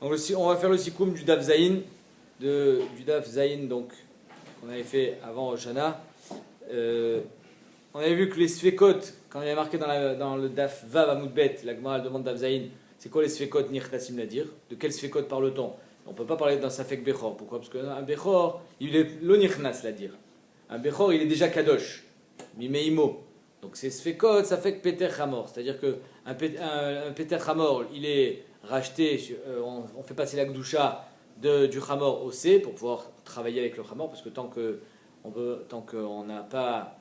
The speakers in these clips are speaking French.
Donc, on va faire le sikoum du Daf Zayin, du Daf Zayin donc qu'on avait fait avant Rosh Hashanah. On avait vu que les sfekot, quand il y avait marqué dans le Daf Vav Amoudbet, la Gemara demande Daf Zayin, c'est quoi les sfekot nirtasim nadir? De quel sfekot parle-t-on? On ne peut pas parler d'un safek bechor. Pourquoi? Parce qu'un bechor, il est l'onirnas, la dire. Un bechor, il est déjà kadosh, mimeimo. Donc c'est sfekot, safek peter chamor. C'est-à-dire qu'un peter chamor, il est racheté, on fait passer la gdusha du chamor au C pour pouvoir travailler avec le chamor, parce que tant qu'on n'a pas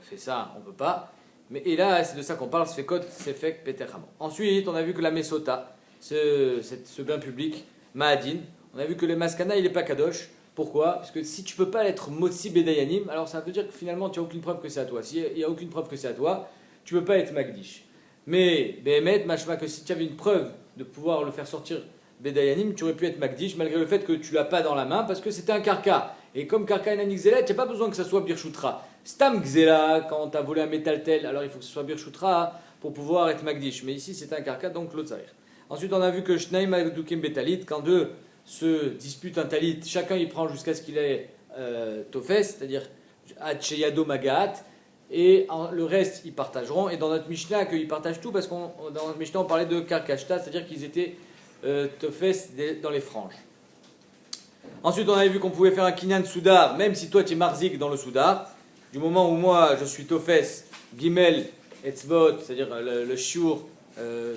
fait ça, on ne peut pas. Et là, c'est de ça qu'on parle, sfekot, sefek, peter chamor. Ensuite, on a vu que la mesota, ce bain public, Mahadin, on a vu que le maskana, il n'est pas kadosh. Pourquoi? Parce que si tu ne peux pas être motzi bedayanim, alors ça veut dire que finalement tu n'as aucune preuve que c'est à toi. S'il n'y a aucune preuve que c'est à toi, tu ne peux pas être magdish. Mais Behemet, machma, que si tu avais une preuve de pouvoir le faire sortir bedayanim, tu aurais pu être magdish malgré le fait que tu ne l'as pas dans la main parce que c'était un karka. Et comme karka et nanik zela, tu n'as pas besoin que ça soit birshutra. Stam gzela, quand tu as volé un métal tel, alors il faut que ce soit birshutra pour pouvoir être magdish. Mais ici c'est un karka, donc l'autre sarir. Ensuite on a vu que shnaim adukim betalit, quand deux se disputent un talit, chacun il prend jusqu'à ce qu'il ait tofes, c'est-à-dire Yado Magaat, et le reste ils partageront. Et dans notre Mishnah, qu'ils partagent tout, parce que dans notre Mishnah on parlait de Karkashta, c'est-à-dire qu'ils étaient tofes dans les franges. Ensuite on avait vu qu'on pouvait faire un kinyan soudar, même si toi tu es marzik dans le soudar, du moment où moi je suis tofes, gimel, etzvot, c'est-à-dire le shiur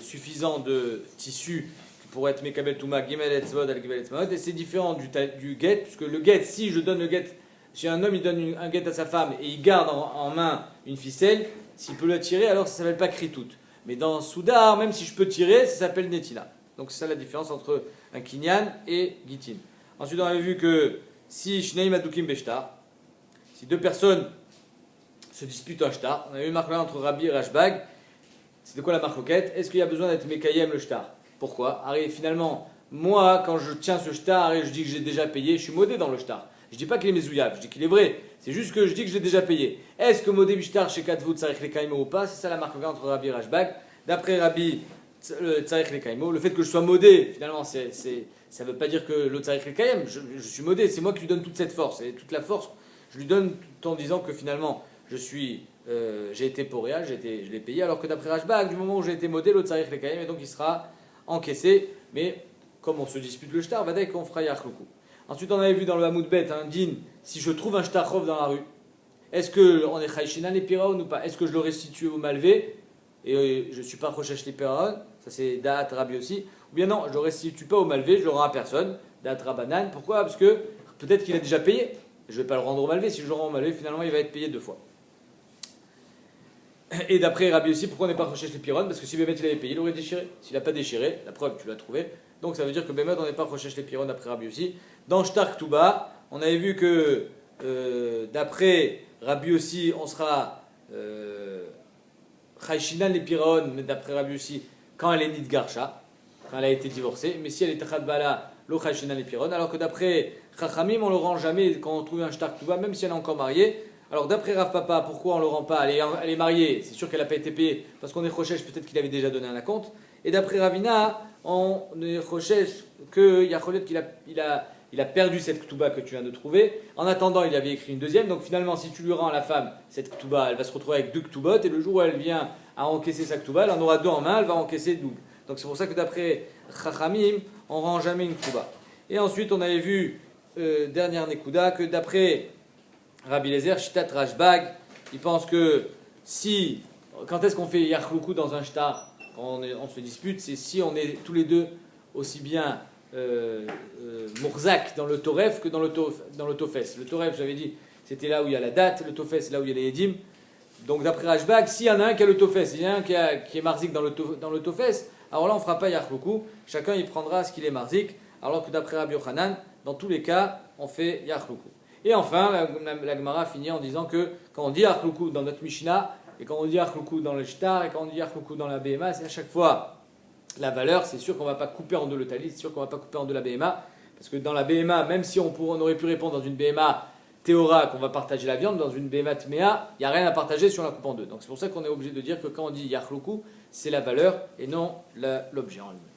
suffisant de tissu pour être Mekabel Touma, Gimel Etzvod, Al-Gimel Etzvod, et c'est différent du get, puisque le get, si je donne le get, si un homme il donne un get à sa femme et il garde en main une ficelle, s'il peut la tirer, alors ça ne s'appelle pas kritout. Mais dans Soudar, même si je peux tirer, ça s'appelle Netila. Donc c'est ça la différence entre un kinyan et gitin. Ensuite, on avait vu que si Shneim Adukim Beshtar, si deux personnes se disputent un shtar, on avait eu une marque entre Rabbi et Rashbag, c'était quoi la marque? Est-ce qu'il y a besoin d'être Mekayem le shtar? Pourquoi? Finalement, moi, quand je tiens ce shtar et je dis que j'ai déjà payé, je suis modé dans le shtar. Je dis pas qu'il est mezouyav, je dis qu'il est vrai. C'est juste que je dis que j'ai déjà payé. Est-ce que modé bishtar chez Katvut Tsarech Lekaimo ou pas? C'est ça la marque entre Rabbi et Rashbag. D'après Rabbi Tsarech Lekaimo, le fait que je sois modé, finalement, ça ne veut pas dire que le Tsarech Lekaim, je suis modé, c'est moi qui lui donne toute cette force. Et toute la force, je lui donne tout en disant que finalement, j'ai été poréa, je l'ai payé, alors que d'après Rashbag, du moment où j'ai été modé, le Tsarech Lekaim, et donc il sera encaissé, mais comme on se dispute le shtar, vadaï qu'on fera yachloukou. Ensuite, on avait vu dans le Hamoud Bet un din, si je trouve un shtarchov dans la rue, est-ce qu'on est chayshinan les piraon ou pas? Est-ce que je le restitue au malvé et je ne suis pas rochesh les piraon? Ça c'est da'at Rabbi aussi. Ou bien non, je ne le restitue pas au malvé, je le rends à personne, da'at Rabbanan. Pourquoi? Parce que peut-être qu'il a déjà payé. Je ne vais pas le rendre au malvé. Si je le rends au malvé, finalement il va être payé deux fois. Et d'après Rabbi aussi, pourquoi on n'est pas recherché les piron? Parce que si Bémet il avait payé, il aurait déchiré. S'il n'a pas déchiré, la preuve tu l'as trouvé. Donc ça veut dire que Bémet on n'est pas recherché les piron d'après Rabbi aussi. Dans Shtar Ktuba, on avait vu que d'après Rabbi aussi, on sera Chayshinan les piron, mais d'après Rabbi aussi, quand elle est nid Garsha, quand elle a été divorcée. Mais si elle est Tachadbala, lo Chayshinan les piron. Alors que d'après Chachamim, on le rend jamais quand on trouve un Shtar Ktuba, même si elle est encore mariée. Alors d'après Rav Papa, pourquoi on ne le rend pas? Elle est mariée, c'est sûr qu'elle n'a pas été payée, parce qu'on est rochèche, peut-être qu'il avait déjà donné un acompte. Et d'après Ravina, on est rochèche qu'il y a Cholet qu'il a perdu cette ktuba que tu viens de trouver. En attendant, il avait écrit une deuxième, donc finalement, si tu lui rends à la femme cette ktuba, elle va se retrouver avec deux ktubot, et le jour où elle vient à encaisser sa ktuba, elle en aura deux en main, elle va encaisser double. Donc c'est pour ça que d'après Chachamim, on ne rend jamais une ktuba. Et ensuite, on avait vu, dernière Nekuda, que d'après Rabbi Lezer, Shitat Rashbag, il pense que quand est-ce qu'on fait Yachloukou dans un shtar, quand on se dispute, c'est si on est tous les deux aussi bien Mourzak dans le Toref que dans le Tofes. Le Toref, j'avais dit, c'était là où il y a la date, le Tofes, c'est là où il y a les Edim. Donc d'après Rashbag, s'il y en a un qui a le Tofes, il y en a un qui est Marzik dans le Tofes, alors là on ne fera pas Yachloukou, chacun il prendra ce qu'il est Marzik, alors que d'après Rabbi Yochanan, dans tous les cas, on fait Yachloukou. Et enfin, la Gemara finit en disant que quand on dit Achloukou dans notre Mishnah, et quand on dit Achloukou dans le Shtar, et quand on dit Achloukou dans la BMA, c'est à chaque fois la valeur. C'est sûr qu'on ne va pas couper en deux le talit, c'est sûr qu'on ne va pas couper en deux la BMA, parce que dans la BMA, même si on aurait pu répondre dans une BMA Théora qu'on va partager la viande, dans une BMA Tmea, il n'y a rien à partager si on la coupe en deux. Donc c'est pour ça qu'on est obligé de dire que quand on dit Yachloukou, c'est la valeur et non l'objet en lui-même.